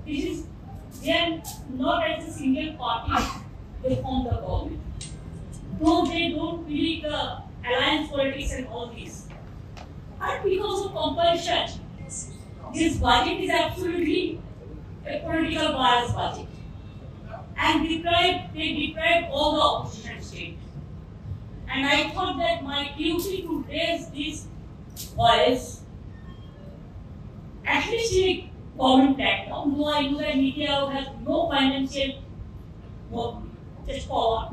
This is, they are not as a single party, they form the government. Though they don't believe the alliance politics and all this. And because of compulsion, this budget is absolutely a political bias budget. And they deprive all the opposition states. And I thought that my duty to raise this voice, at least in a common platform, though I know that Niti Aayog has no financial just power.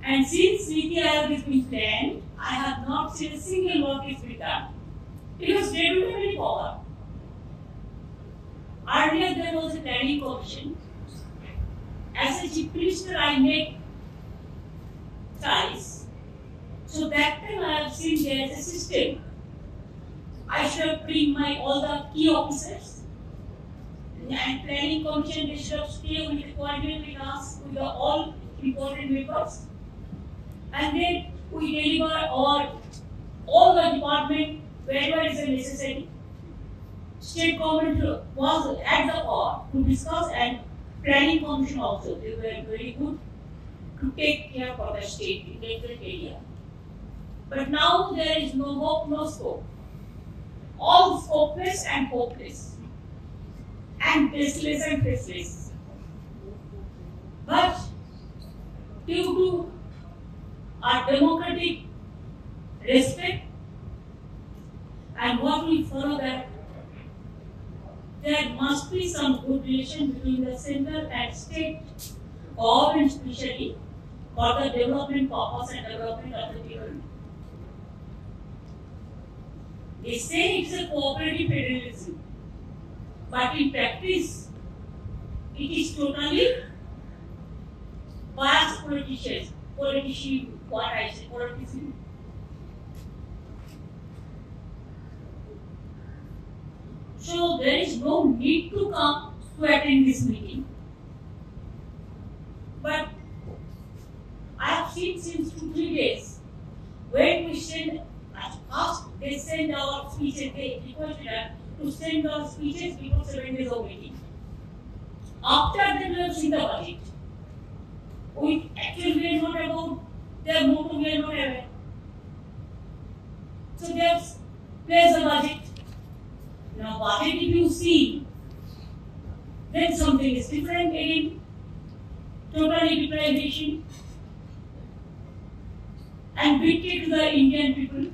And since Niti Aayog has been planned, I have not seen a single work is been done. Because they don't have any power. Earlier there was a planning commission. As a chief minister, I made ties. So that time I have seen there is a system. I should have bring all the key officers and planning commission. They should have stay with the coordinate with us with all important members, and then we deliver all the department wherever is necessary. State government was at the power to discuss, and planning commission also, they were very good to take care for the state in different area. But now there is no hope, no scope. All scopeless and hopeless, and baseless and faceless. But due to our democratic respect and what we follow, that there must be some good relation between the central and state government, especially for the development purpose and development of the people. They say it's a cooperative federalism, but in practice, it is totally biased politicians, politician. So there is no need to come to attend this meeting. But I have seen since 2-3 days, when we send, at first they send our speeches, they requested us to send our speeches before 7 days of meeting. After that we have seen the budget. We actually were not about their motto, we are not aware. So they have placed the budget. Now budget, if you see, then something is different again. Totally deprivation and betray to the Indian people,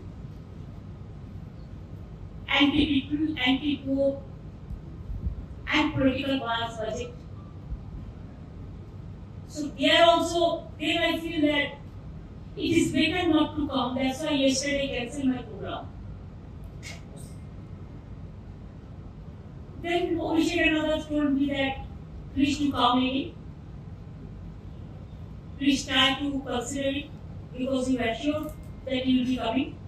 anti-people, anti-poor, and political bias budget. So there also, there I feel that it is better not to come. That's why yesterday I cancelled my program. Then Abhishek and others told me that please do come again. Please try to consider it because you are sure that you will be coming.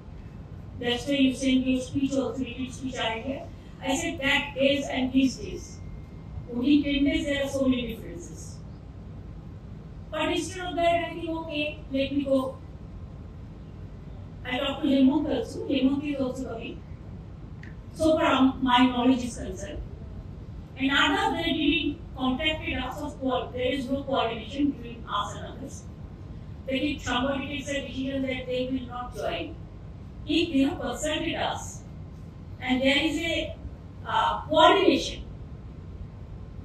That's why you send your speech or 3 speech idea. I said that days and these days. Only 10 days there are so many differences. But instead of that, I think okay, let me go. I talked to Hemant also. Hemant is also coming. So far my knowledge is concerned. And others, they didn't contacted us, of course, there is no coordination between us and others. That if somebody takes a decision that they will not join, if they have consulted us and there is a coordination,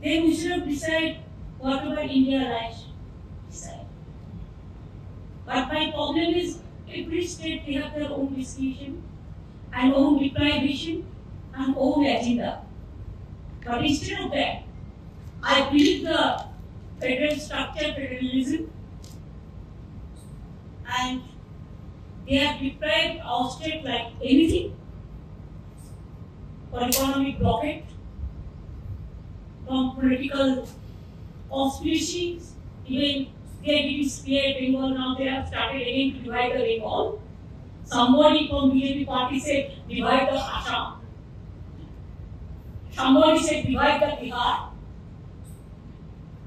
then we should have decided whatever India likes decide. But my problem is every state they have their own decision and own deprivation and own agenda. But instead of that, I believe the federal structure, federalism, and they have deprived our state like anything for economic profit, from political conspiracies. Even they didn't spare Bengal, now they have started again to divide the Bengal. Somebody from BJP party said divide the Assam. Somebody said divide the Bihar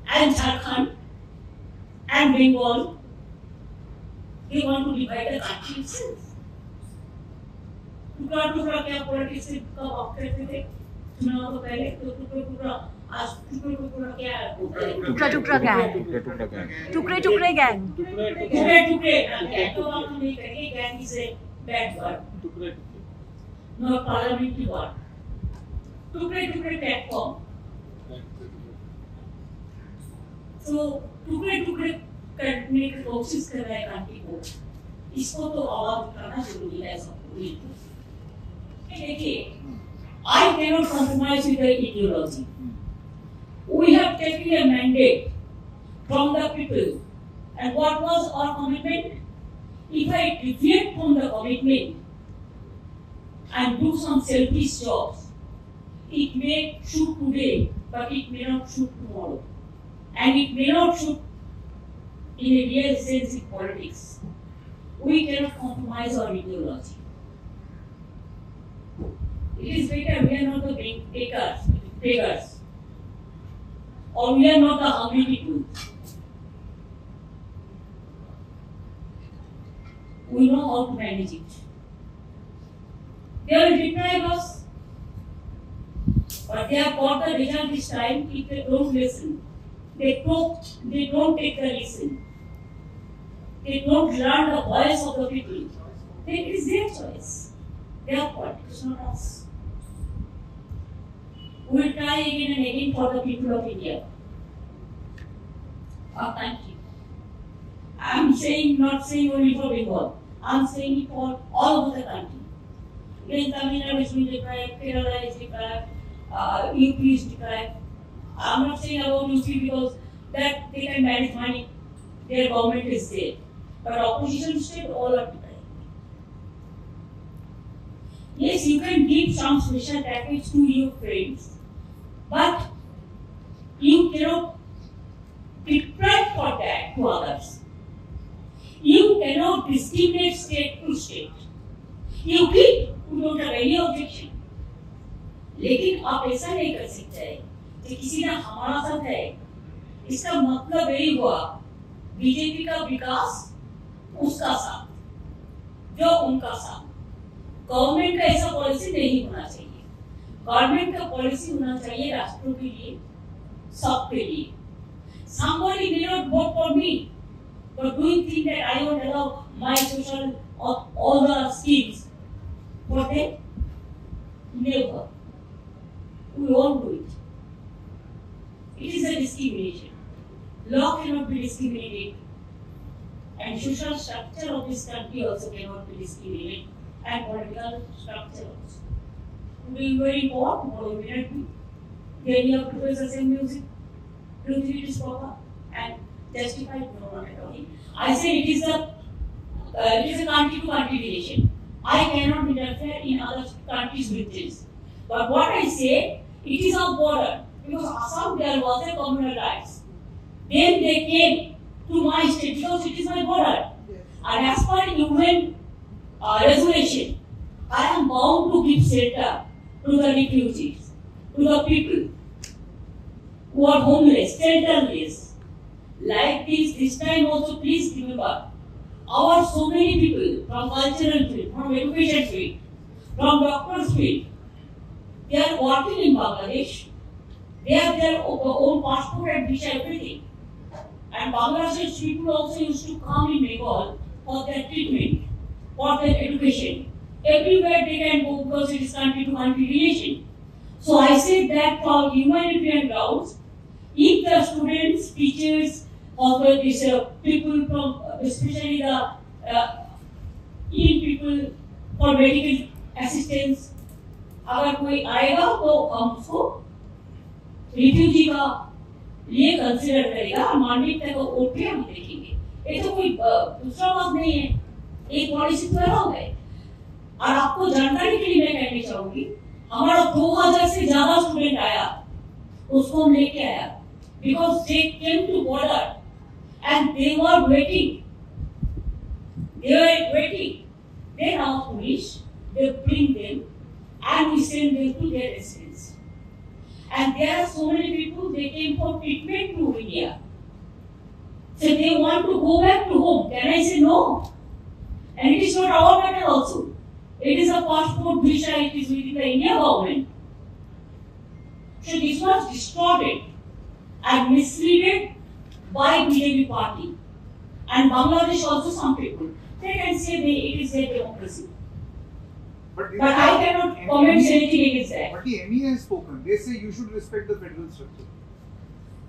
and Jharkhand and Bengal. They want to divide the country itself. टुकड़ा टुकड़ा क्या politics से कब of करते थे, सुना तो पहले तो टुकड़ा आज टुकड़ा क्या है? टुकड़ा गैंग, टुकड़े टुकड़े गैंग, टुकड़े गैंग तो आप नहीं करेंगे, gang is a bad word, टुकड़े नॉट पार्लियामेंट्री वर्ड, टुकड़े प्लेटफॉर्म। तो टुकड़े करने की कोशिश कर रहा है कंट्री को, इसको तो आवाज उठाना जरूरी है सबको मिलकर। देखिए, I cannot compromise with the ideology. We have taken a mandate from the people, and what was our commitment? If I deviate from the commitment and do some selfish jobs, it may shoot today, but it may not shoot tomorrow, and it may not shoot in a real sense in politics. We cannot compromise our ideology. It is better we are not the beggars, or we are not the hungry people. We know how to manage it. They will deprive us, but they have got the result this time if they don't listen. They don't take the listen. They don't learn the voice of the people. Then it is their choice. Their politics, not us. We will try again and again for the people of India. Thank you. I am not saying only for Bengal. I am saying it for all over the country. Again, Tamil Nadu is being deprived, Kerala is deprived, UP is deprived. I am not saying about UP because that they can manage money, their government is there. But opposition state all are deprived. Yes, you can give some special package to your friends, but you cannot deprive for that to others. You cannot discriminate state to state. You give, you don't have any objection. लेकिन आप ऐसा नहीं कर सकते कि किसी ने हमारा साथ है, इसका मतलब यही हुआ बीजेपी का विकास उसका साथ, जो उनका साथ। गवर्नमेंट का ऐसा पॉलिसी नहीं होना चाहिए। गवर्नमेंट का पॉलिसी होना चाहिए राष्ट्र के लिए, सबके लिए। Somebody may not vote for me, but do you think that I would allow my social or all the schemes for them? Never. We won't do it. It is a discrimination. Law cannot be discriminated, and social structure of this country also cannot be discriminated, and political structure also. Today you are in power, tomorrow you may not be. Then you have to play the same music. Do you think it is proper and justified? No, not at all. I say it is a country to country relation. I cannot interfere in other countries with this. But what I say, it is our border. Because Assam there was a communal rights. Then they came to my state because it is my border. And as per UN resolution, I am bound to give shelter to the refugees, to the people who are homeless, shelterless. Like this time also, please remember, our so many people from cultural field, from education field, from doctors field, they are working in Bangladesh. They have their own passport and visa, everything. And Bangladesh people also used to come in Bengal for their treatment, for their education. Everywhere they can go because it is country to country relation. So I said that for humanitarian grounds, if the students, teachers, or these people from, especially the ill people for medical assistance, अगर कोई आएगा तो हम उसको refugee का लिए consider करेगा, मानवीयता को उठे हम देखेंगे। ये तो कोई दूसरा बात नहीं है, एक पॉलिसी तो अलग है। और आपको जानकारी के लिए मैं कहना चाहूंगी, हमारा 2000 से ज्यादा स्टूडेंट आया, उसको हम लेके आया, because they came to border and they were waiting. Then our police, they bring them and we send them to their residence. And there are so many people, they came for treatment to India. So they want to go back to home. Can I say no? And it is not our matter also. It is a passport visa, it is within the India government. So this was distorted and misleaded by BJP party. And Bangladesh also, some people, they can say it is their democracy. But I cannot comment anything against that. But the MEA has spoken. They say you should respect the federal structure.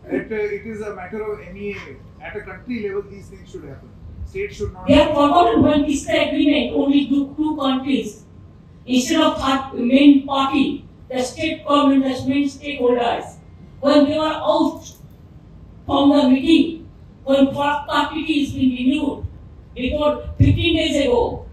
That it is a matter of MEA. At a country level, these things should happen. States should not. They have forgotten when this agreement only two countries. Instead of main party, the state government, the main stakeholders, when they were out from the meeting, when party is being renewed before 15 days ago,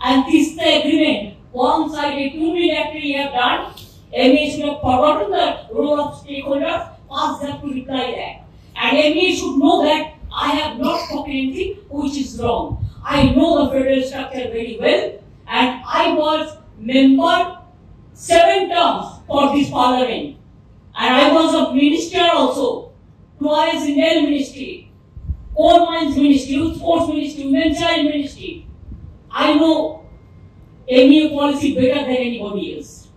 and this is the agreement, one-sided, unilaterally have done, MEA should have forgotten the role of stakeholders, ask them to reply that. And MEA should know that I have not spoken anything which is wrong. I know the federal structure very well, and I was member 7 terms for this parliament. And I was a minister also, twice in Rail Ministry, Coal Mines Ministry, Youth Sports Ministry, Women's Child Ministry. I know MEA policy better than anybody else.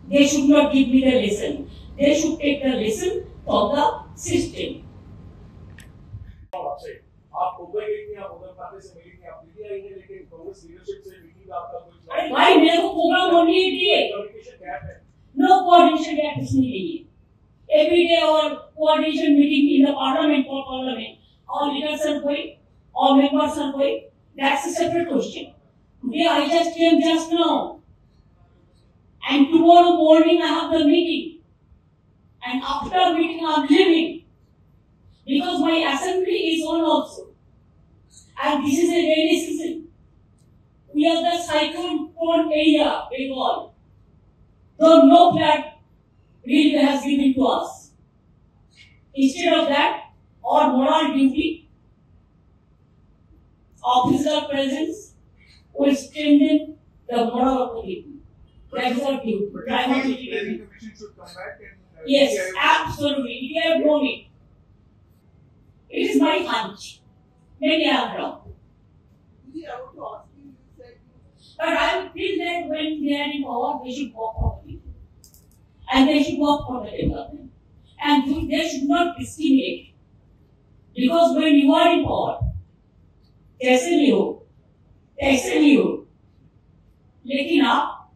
They should not give me the lesson. They should take the lesson from the system. आप मुंबई गई थी, आप उधर खाते से मिली थी, आप दिल्ली आई हैं, लेकिन कांग्रेस लीडरशिप से मीटिंग आपका कोई भाई मेरे को प्रोग्राम होनी है, कम्युनिकेशन गैप है, no coordination gap इसमें नहीं है. Every day our coordination meeting in the parliament for parliament, all leaders are going, all members are going. That's a separate question. Today I just came just now, and tomorrow morning I have the meeting, and after meeting I am leaving. Because my assembly is on also. And this is a rainy season. We are the cyclone prone area, Bengal. Though no flood really has given to us. Instead of that, our moral duty, officer presence, will strengthen the moral of the people. That is our duty. Planning Commission should come back and yes, absolutely. We have known it. It is my hunch. Maybe I am wrong. But I feel that when they are in power, they should work for the people. And they should work for the development. And they should not discriminate. Because when you are in power, कैसे भी हो, लेकिन आप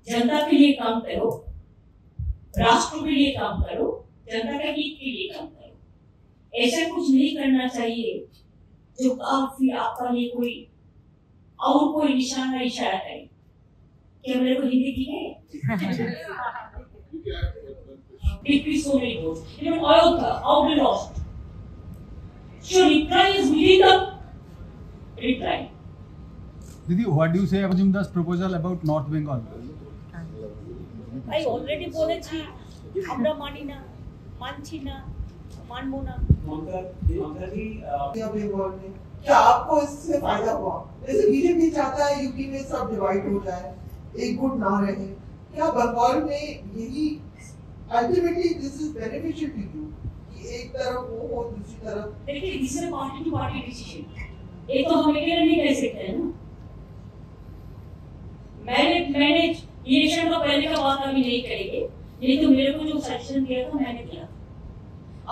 जनता के लिए काम करो, राष्ट्र के लिए काम करो, जनता के हित के लिए काम करो. ऐसा कुछ नहीं करना चाहिए जो काफी आपका लिए कोई और कोई निशाना इशारा करे. क्या मेरे को हिंदी ठीक है? Decrease so many votes. Even Ayodhya, how they lost. So reply is within the reply. Didi, what do you say about Majumdar's proposal about North Bengal? I already বলেছি আমরা মানি না, মানছি না, मानबो ना. क्या आपको इससे फायदा हुआ? जैसे बीजेपी चाहता है यूपी में सब डिवाइड हो जाए, एक गुट ना रहे. क्या बंगाल में यही ultimately this is beneficial to you कि एक तरफ वो हो दूसरी तरफ? देखिए this is party to party decision. ये तो हम अकेले नहीं कह सकते हैं ना. मैंने इलेक्शन का पहले का बात अभी नहीं करेंगे, नहीं तो मेरे को जो सजेशन दिया था मैंने दिया था.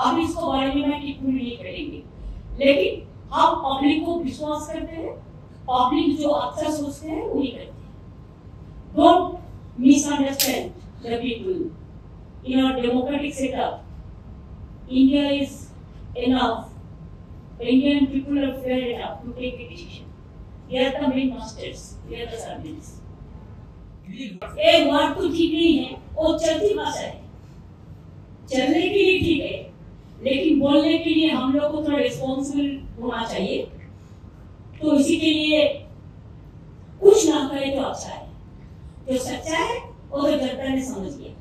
अब इसको बारे में मैं टिप्पणी नहीं करेंगे. लेकिन हम पब्लिक को विश्वास करते हैं, पब्लिक जो अच्छा सोचते हैं वही करते हैं. Don't misunderstand the people. In our democratic setup, India is enough. The Indian people are fair enough to take a decision. We are the main masters. We are the servants. एक word तो ठीक नहीं है, वो चलती भाषा है. चलने के लिए ठीक है, लेकिन बोलने के लिए हम लोग को थोड़ा रिस्पॉन्सिबल होना चाहिए. तो इसी के लिए कुछ ना करे तो अच्छा है. जो सच्चा है वो तो जनता ने समझ लिया.